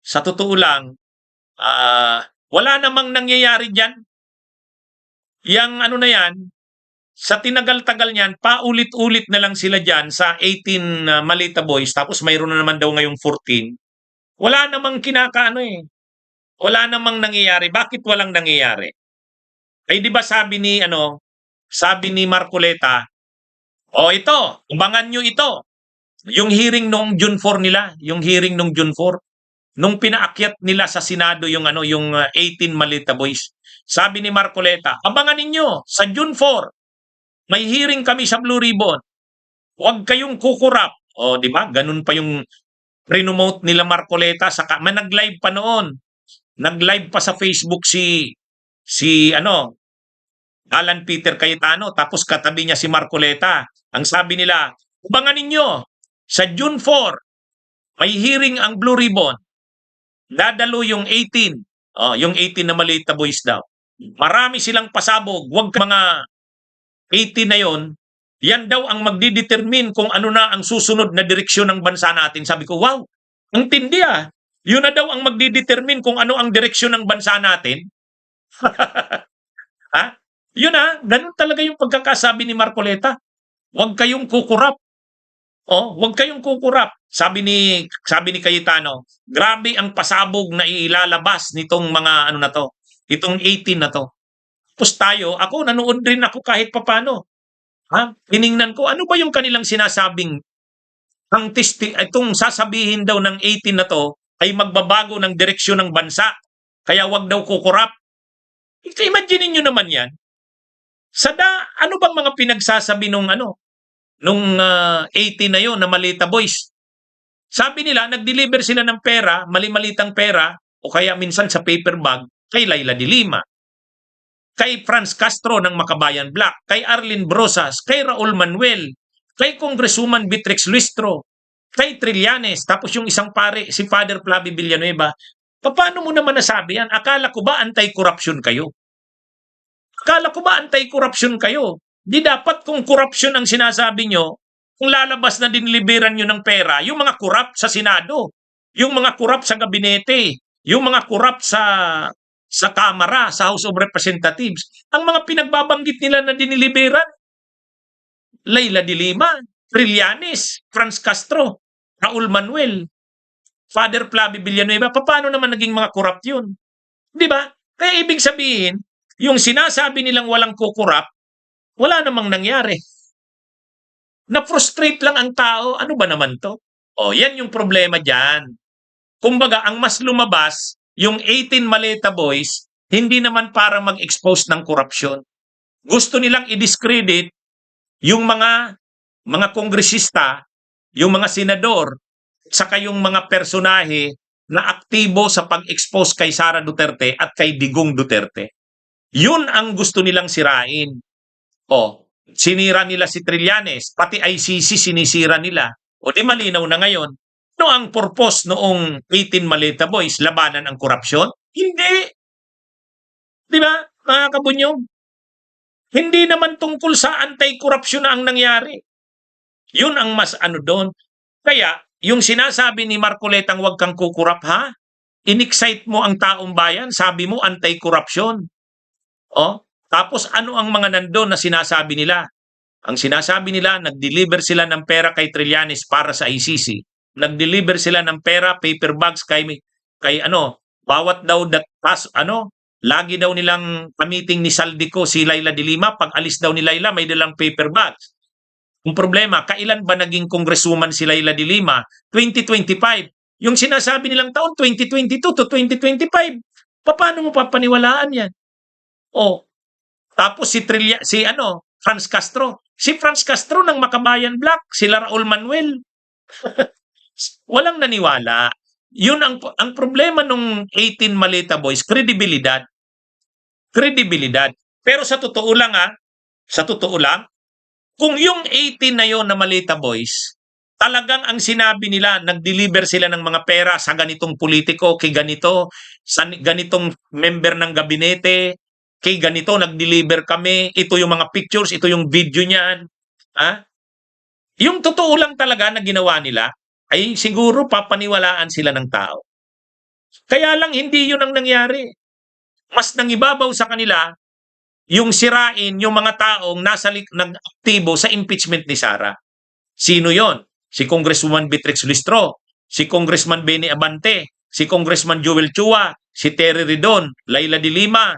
sa totoo lang, wala namang nangyayari diyan. Yang ano na yan, sa tinagal-tagal niyan, paulit-ulit na lang sila diyan sa 18 Malita Boys, tapos mayroon na naman daw ngayong 14. Wala namang kinakaano eh. Wala namang nangyayari. Bakit walang nangyayari? Ay di ba sabi ni Marcoleta, "Oh, ito, abangan nyo ito." Yung hearing nung June 4 nila, yung hearing nung June 4, nung pinaakyat nila sa Senado yung 18 Malita Boys. Sabi ni Marcoleta, "Abangan ninyo sa June 4, may hearing kami sa Blue Ribbon. Huwag kayong kukurap." O, di ba? Ganun pa yung renomote nila Marcoleta sa nag-live pa noon. Nag-live pa sa Facebook si Alan Peter Cayetano, tapos katabi niya si Marcoleta. Ang sabi nila, "Abangan ninyo sa June 4, may hearing ang Blue Ribbon. Dadalo yung 18." Oh, yung 18 na Malita Boys daw. Marami silang pasabog. Huwag mga 18 na yon, yan daw ang magdidetermine kung ano na ang susunod na direksyon ng bansa natin. Sabi ko, wow, ang tindi ah. Yun na daw ang magdidetermine kung ano ang direksyon ng bansa natin. Ha? Yun ah, ganun talaga yung pagkakasabi ni Marcoleta. Huwag kayong kukurap. Oh, huwag kayong kukurap. Sabi ni Cayetano, grabe ang pasabog na ilalabas nitong mga ano na to, itong 18 na to. Tapos ako nanood rin ako kahit papano. Ha? Tiningnan ko, ano ba yung kanilang sinasabing itong sasabihin daw ng 18 na to ay magbabago ng direksyon ng bansa. Kaya wag daw kukurap. Imagine niyo naman yan. Ano bang mga pinagsasabi nung 18 na yon na Malita Boys? Sabi nila, nag-deliver sila ng pera, mali-malitang pera, o kaya minsan sa paper bag, kay Laila de Lima, kay Franz Castro ng Makabayan Black, kay Arlene Brosas, kay Raul Manuel, kay Congresswoman Beatrix Luistro, kay Trillanes, tapos yung isang pare, si Father Flavio Villanueva. Paano mo naman nasabi yan? Akala ko ba anti-corruption kayo? Akala ko ba anti-corruption kayo? Di dapat kung corruption ang sinasabi nyo, kung lalabas na diniliberan nyo ng pera, yung mga corrupt sa Senado, yung mga corrupt sa gabinete, yung mga corrupt sa Kamara, sa House of Representatives, ang mga pinagbabanggit nila na diniliberan, Laila de Lima, Trillanes, Franz Castro, Raul Manuel, Father Flavio Villanueva, paano naman naging mga corrupt yun? Di ba? Kaya ibig sabihin, yung sinasabi nilang walang kukurap, wala namang nangyari. Na-frustrate lang ang tao. Ano ba naman to? O, yan yung problema dyan. Kumbaga, ang mas lumabas, yung 18 Maleta Boys, hindi naman para mag-expose ng korupsyon. Gusto nilang i-discredit yung mga kongresista, yung mga senador, saka yung mga personahe na aktibo sa pag-expose kay Sara Duterte at kay Digong Duterte. Yun ang gusto nilang sirain. O, sinira nila si Trillanes, pati ICC sinisira nila. O di malinaw na ngayon, ano ang purpose noong 18 Maleta Boys? Labanan ang korupsyon? Hindi. Di ba, mga kabunyog? Hindi naman tungkol sa anti-corruption na ang nangyari. Yun ang mas doon. Kaya, yung sinasabi ni Marcoletang huwag kang kukurap ha? In-excite mo ang taong bayan, sabi mo anti-corruption. O, tapos ano ang mga nandoon na sinasabi nila? Ang sinasabi nila, nag-deliver sila ng pera kay Trillanes para sa ICC. Nag-deliver sila ng pera, paper bags kay bawat daw lagi daw nilang meeting ni Saldico si Laila de Lima. Pag alis daw ni Laila, may dalang paper bags. Ang problema, kailan ba naging congresswoman si Laila de Lima? 2025. Yung sinasabi nilang taon, 2022 to 2025. Paano mo papaniwalaan yan? O, tapos Franz Castro. Si Franz Castro ng Makabayan Black, sila Raul Manuel. Walang naniwala. Yun ang problema nung 18 Maleta Boys, kredibilidad. Kredibilidad. Pero sa totoo lang kung yung 18 na yon na Maleta Boys, talagang ang sinabi nila, nag-deliver sila ng mga pera sa ganitong politiko, kay ganito, sa ganitong member ng gabinete, kay ganito, nag-deliver kami, ito yung mga pictures, ito yung video niyan. Ha? Yung totoo lang talaga na ginawa nila, ay siguro papaniwalaan sila ng tao. Kaya lang hindi yun ang nangyari. Mas nangibabaw sa kanila yung sirain yung mga taong nag-aktibo sa impeachment ni Sara. Sino yon? Si Congresswoman Beatrix Listro, si Congressman Benny Abante, si Congressman Joel Chua, si Terry Ridon, Laila de Lima,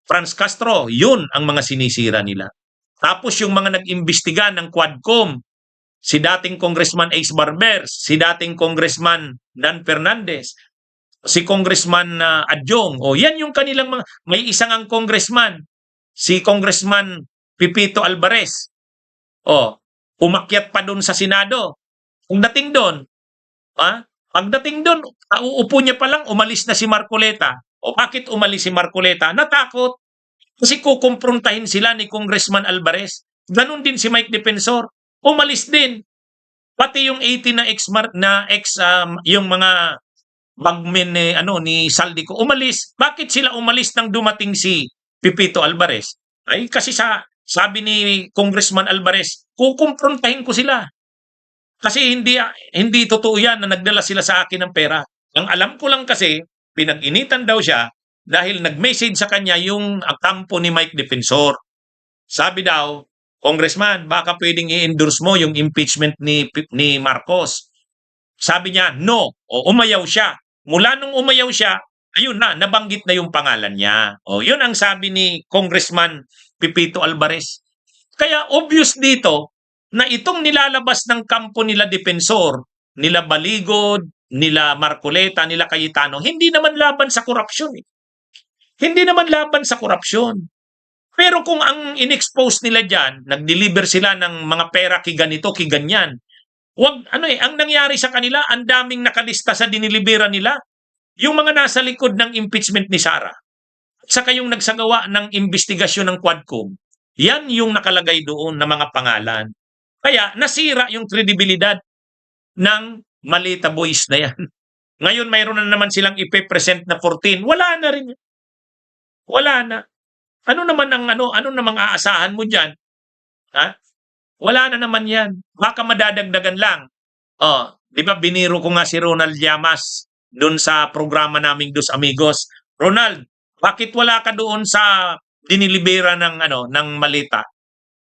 Franz Castro. Yun ang mga sinisira nila. Tapos yung mga nag-imbestiga ng Quadcom, si dating Congressman Ace Barbers, si dating Congressman Dan Fernandez, si Congressman Adjong. O yan yung kanilang mga, may isang ang congressman, si Congressman Pipito Alvarez. O, umakyat pa doon sa Senado. Pagdating doon, pagdating doon, uupo niya pa lang, umalis na si Marcoleta. O bakit umalis si Marcoleta? Natakot. Kasi kukumprontahin sila ni Congressman Alvarez. Ganon din si Mike Defensor. Umalis din. Pati yung 18 yung mga bagmen ni Saldico umalis. Bakit sila umalis nang dumating si Pipito Alvarez? Ay kasi sabi ni Congressman Alvarez, kukumprontahin ko sila. Kasi hindi totoo yan na nagdala sila sa akin ng pera. Ang alam ko lang kasi, pinag-initan daw siya dahil nag-message sa kanya yung kampo ni Mike Defensor. Sabi daw, Congressman, baka pwedeng i-endorse mo yung impeachment ni Marcos. Sabi niya, no. O umayaw siya. Mula nung umayaw siya, ayun na, nabanggit na yung pangalan niya. O yun ang sabi ni Congressman Pipito Alvarez. Kaya obvious dito na itong nilalabas ng kampo nila Defensor, nila Baligod, nila Marcoleta, nila Cayetano, hindi naman laban sa korupsyon. Hindi naman laban sa korupsyon. Pero kung ang in-expose nila dyan, nag-deliver sila ng mga pera ganito, ganyan, ang nangyari sa kanila, ang daming nakalista sa dinilibera nila, yung mga nasa likod ng impeachment ni Sara. At saka yung nagsagawa ng investigasyon ng Quadcom, yan yung nakalagay doon na mga pangalan. Kaya nasira yung kredibilidad ng Maleta Boys na yan. Ngayon mayroon na naman silang ipe-present na 14. Wala na rin. Wala na. Ano namang aasahan mo diyan? Ha? Wala na naman 'yan. Baka madadagdagan lang. Oh, 'di ba biniro ko nga si Ronald Llamas doon sa programa naming Dos Amigos. Ronald, bakit wala ka doon sa dinilibera ng Maleta?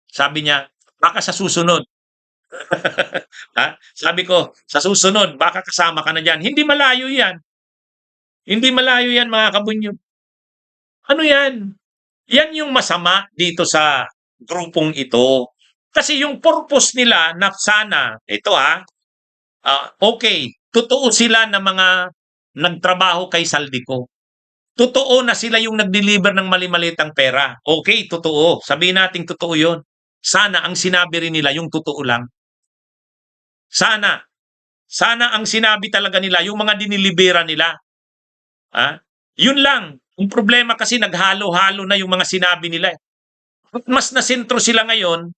Sabi niya, baka sa susunod. Sabi ko, sa susunod, baka kasama ka na diyan. Hindi malayo 'yan. Hindi malayo 'yan mga kabunyo. Ano 'yan? Yan yung masama dito sa grupong ito. Kasi yung purpose nila na sana, ito okay, totoo sila na mga nagtrabaho kay Saldico. Totoo na sila yung nag-deliver ng mali-malitang pera. Okay, totoo. Sabihin natin totoo yon. Sana ang sinabi rin nila yung totoo lang. Sana. Sana ang sinabi talaga nila yung mga dinilibera nila. Yun lang. Yung problema kasi naghalo-halo na yung mga sinabi nila. At mas nasentro sila ngayon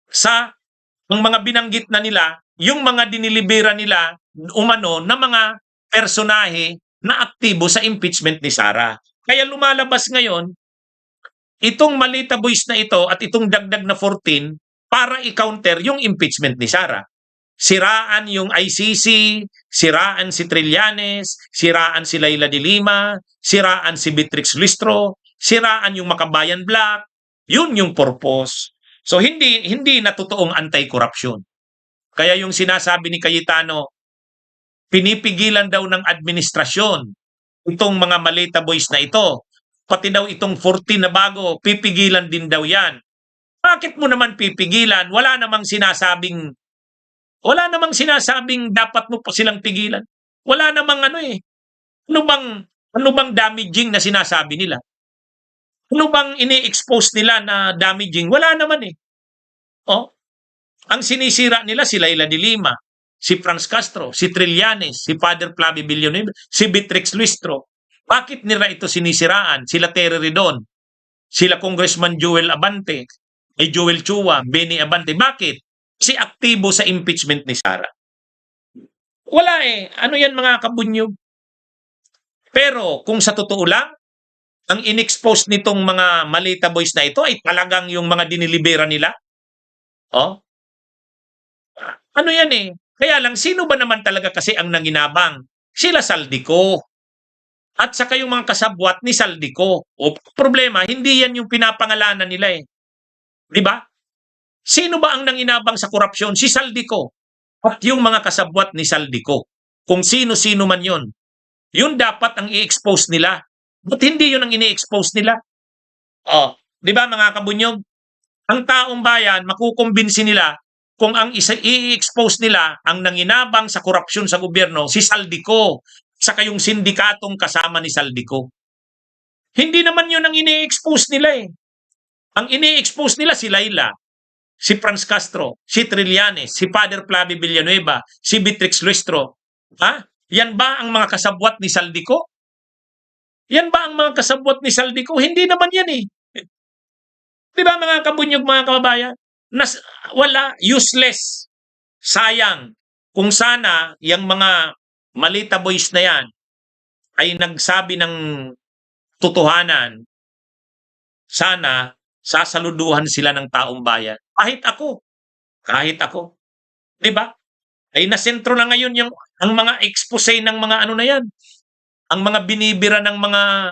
sa ang mga binanggit na nila, yung mga dinilibera nila umano na mga personahe na aktibo sa impeachment ni Sara. Kaya lumalabas ngayon, itong Maleta Boys na ito at itong dagdag na 14 para i-counter yung impeachment ni Sara. Siraan yung ICC, siraan si Trillanes, siraan si Laila de Lima, siraan si Beatrix Listro, siraan yung Makabayan Black. Yun yung purpose. So hindi na totoong anti-corruption. Kaya yung sinasabi ni Cayetano, pinipigilan daw ng administrasyon itong mga Maleta Boys na ito. Pati daw itong 14 na bago, pipigilan din daw yan. Bakit mo naman pipigilan? Wala namang sinasabing dapat mo pa silang pigilan. Wala namang Ano bang damaging na sinasabi nila? Ano bang ini-expose nila na damaging? Wala naman eh. Ang sinisira nila si Laila de Lima, si Franz Castro, si Trillanes, si Father Flavio Villanueva, si Beatrix Listro. Bakit nila ito sinisiraan? Sila Terry Ridon, sila Congressman Joel Abante, Joel Chua, Benny Abante. Bakit? Si aktibo sa impeachment ni Sara. Wala eh. Ano yan mga kabunyog? Pero kung sa totoo lang, ang in-expose nitong mga Maleta Boys na ito ay talagang yung mga dinilibera nila. Ano yan eh. Kaya lang, sino ba naman talaga kasi ang nanginabang sila Saldico. At saka yung mga kasabwat ni Saldico. O problema, hindi yan yung pinapangalanan nila eh. Di ba? Sino ba ang nanginabang sa korupsyon? Si Saldico. At yung mga kasabwat ni Saldico. Kung sino-sino man yun. Yun dapat ang i-expose nila. Ba't hindi yun ang ini-expose nila? Oh, di ba mga kabunyog? Ang taong bayan, makukumbinsi nila kung ang i-expose nila ang nanginabang sa korupsyon sa gobyerno, si Saldico, saka yung sindikatong kasama ni Saldico. Hindi naman yun ang ini-expose nila eh. Ang ini-expose nila si Laila, si Franz Castro, si Trillanes, si Father Flavio Villanueva, si Beatrix Luestro. Ha? Yan ba ang mga kasabwat ni Saldico? Yan ba ang mga kasabwat ni Saldico? Hindi naman yan eh. Di ba mga kabunyog, mga kababayan? Wala, useless. Sayang. Kung sana yung mga Malita boys na yan ay nagsabi ng totohanan, sana sasaluduhan sila ng taong bayan. Kahit ako. Di ba? Ay nasentro na ngayon ang mga expose ng mga ano na yan. Ang mga binibira ng mga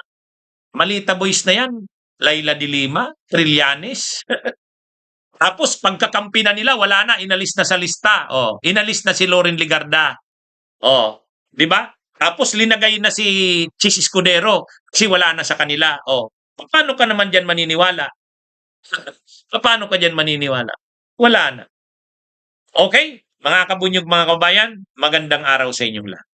Malita boys na yan. Laila de Lima, Trillanes. Tapos pagkakampi na nila, wala na, inalis na sa lista. Oh, inalis na si Loren Legarda. Oh, 'di ba? Tapos linagay na si Chis Escudero kasi wala na sa kanila. Oh, paano ka naman diyan maniniwala? Paano ka diyan maniniwala? Wala na. Okay? Mga kabunyog, mga kabayan, magandang araw sa inyong lahat.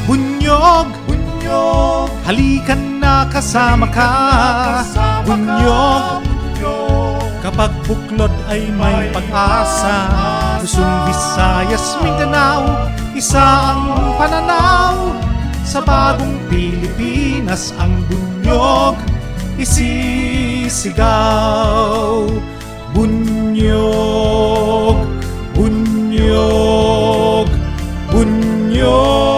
Bunyog, bunyog, halikan na kasama ka. Bunyog, kapag buklod ay may pag-asa. Luzon, Visayas, Mindanao, isa ang pananaw. Sa bagong Pilipinas ang bunyog isisigaw. Bunyog, bunyog, bunyog.